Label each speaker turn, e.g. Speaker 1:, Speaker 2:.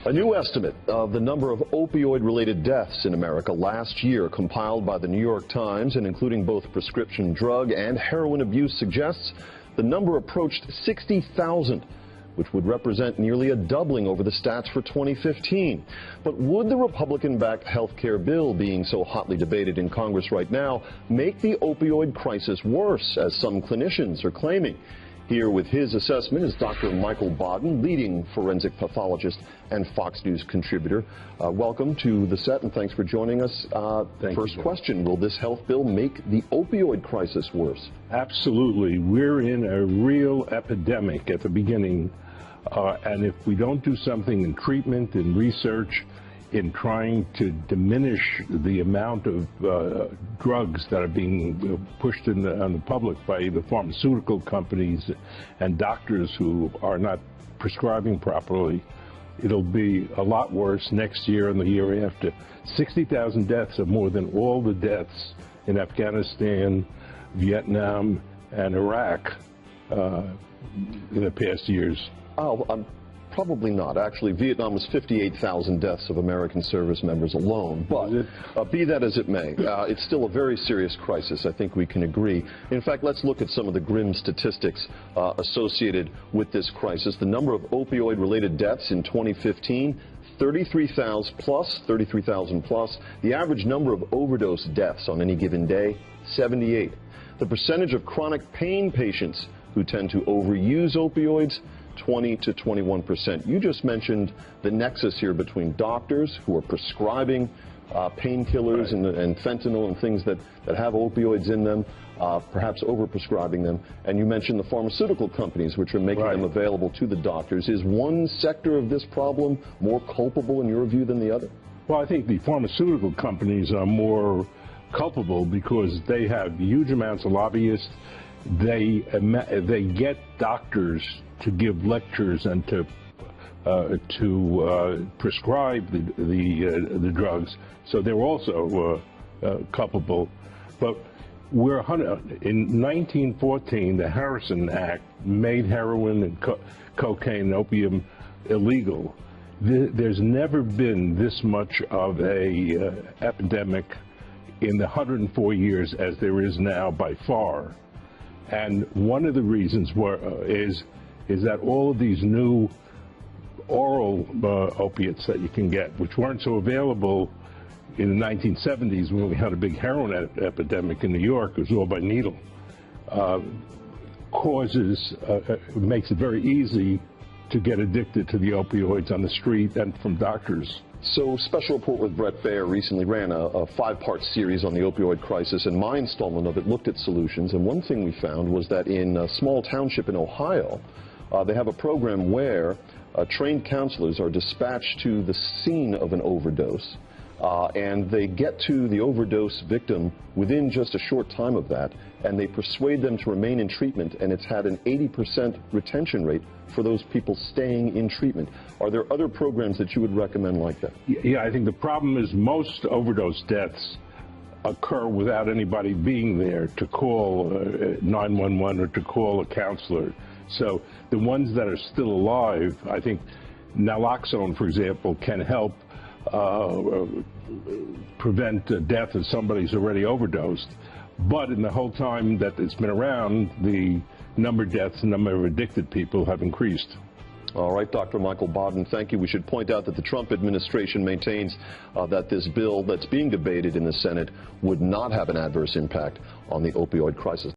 Speaker 1: A new estimate of the number of opioid-related deaths in America last year, compiled by the New York Times and including both prescription drug and heroin abuse, suggests the number approached 60,000, which would represent nearly a doubling over the stats for 2015. But would the Republican-backed health care bill being so hotly debated in Congress right now make the opioid crisis worse, as some clinicians are claiming? Here with his assessment is Dr. Michael Baden, leading forensic pathologist and Fox News contributor. Welcome to the set, and thanks for joining us. First question, will this health bill make the opioid crisis worse?
Speaker 2: Absolutely. We're in a real epidemic at the beginning, and if we don't do something in treatment and research, in trying to diminish the amount of drugs that are being pushed on the public by the pharmaceutical companies and doctors who are not prescribing properly, it'll be a lot worse next year and the year after. 60,000 deaths are more than all the deaths in Afghanistan, Vietnam, and Iraq in the past years.
Speaker 1: Probably not. Actually, Vietnam was 58,000 deaths of American service members alone. But be that as it may, it's still a very serious crisis. I think we can agree. In fact, let's look at some of the grim statistics associated with this crisis. The number of opioid-related deaths in 2015, 33,000 plus. The average number of overdose deaths on any given day, 78. The percentage of chronic pain patients who tend to overuse opioids, 20 to 21%. You just mentioned the nexus here between doctors who are prescribing painkillers and fentanyl and things that have opioids in them, perhaps overprescribing them. And you mentioned the pharmaceutical companies, which are making them available to the doctors. Is one sector of this problem more culpable in your view than the other?
Speaker 2: Well, I think the pharmaceutical companies are more culpable because they have huge amounts of lobbyists. They get doctors to give lectures and to prescribe the drugs, so they're also culpable. But we're in 1914, the Harrison Act made heroin and cocaine and opium illegal. There's never been this much of a epidemic in the 104 years as there is now, by far. And one of the reasons is that all of these new oral opiates that you can get, which weren't so available in the 1970s when we had a big heroin epidemic in New York, it was all by needle, makes it very easy to get addicted to the opioids on the street and from doctors.
Speaker 1: So Special Report with Brett Baer recently ran a five-part series on the opioid crisis, and my installment of it looked at solutions. And one thing we found was that in a small township in Ohio, they have a program where trained counselors are dispatched to the scene of an overdose, and they get to the overdose victim within just a short time of that, and they persuade them to remain in treatment, and it's had an 80% retention rate for those people staying in treatment. Are there other programs that you would recommend like that?
Speaker 2: Yeah, I think the problem is most overdose deaths occur without anybody being there to call 911 or to call a counselor. So the ones that are still alive, I think naloxone, for example, can help prevent death if somebody's already overdosed. But in the whole time that it's been around, the number of deaths, the number of addicted people have increased.
Speaker 1: All right, Dr. Michael Baden, thank you. We should point out that the Trump administration maintains that this bill that's being debated in the Senate would not have an adverse impact on the opioid crisis.